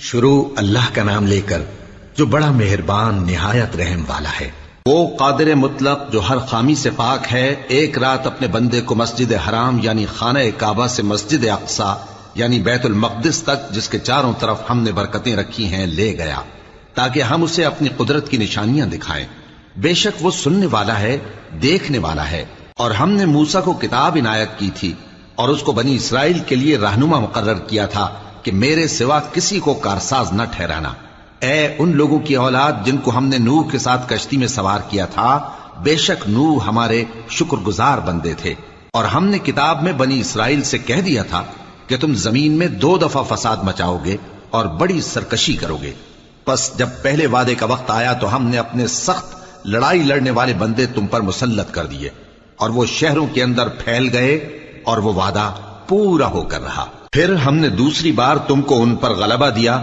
شروع اللہ کا نام لے کر جو بڑا مہربان نہایت رحم والا ہے۔ وہ قادر مطلق جو ہر خامی سے پاک ہے، ایک رات اپنے بندے کو مسجد حرام یعنی خانہ کعبہ سے مسجد اقصی یعنی بیت المقدس تک، جس کے چاروں طرف ہم نے برکتیں رکھی ہیں، لے گیا تاکہ ہم اسے اپنی قدرت کی نشانیاں دکھائیں۔ بے شک وہ سننے والا ہے، دیکھنے والا ہے۔ اور ہم نے موسیٰ کو کتاب عنایت کی تھی اور اس کو بنی اسرائیل کے لیے رہنما مقرر کیا تھا کہ میرے سوا کسی کو کارساز نہ ٹھہرانا۔ اے ان لوگوں کی اولاد جن کو ہم نے نوح کے ساتھ کشتی میں سوار کیا تھا، بے شک نوح ہمارے شکر گزار بندے تھے۔ اور ہم نے کتاب میں بنی اسرائیل سے کہہ دیا تھا کہ تم زمین میں 2 دفعہ فساد مچاؤ گے اور بڑی سرکشی کرو گے۔ پس جب پہلے وعدے کا وقت آیا تو ہم نے اپنے سخت لڑائی لڑنے والے بندے تم پر مسلط کر دیے، اور وہ شہروں کے اندر پھیل گئے، اور وہ وعدہ پورا ہو کر رہا۔ پھر ہم نے دوسری بار تم کو ان پر غلبہ دیا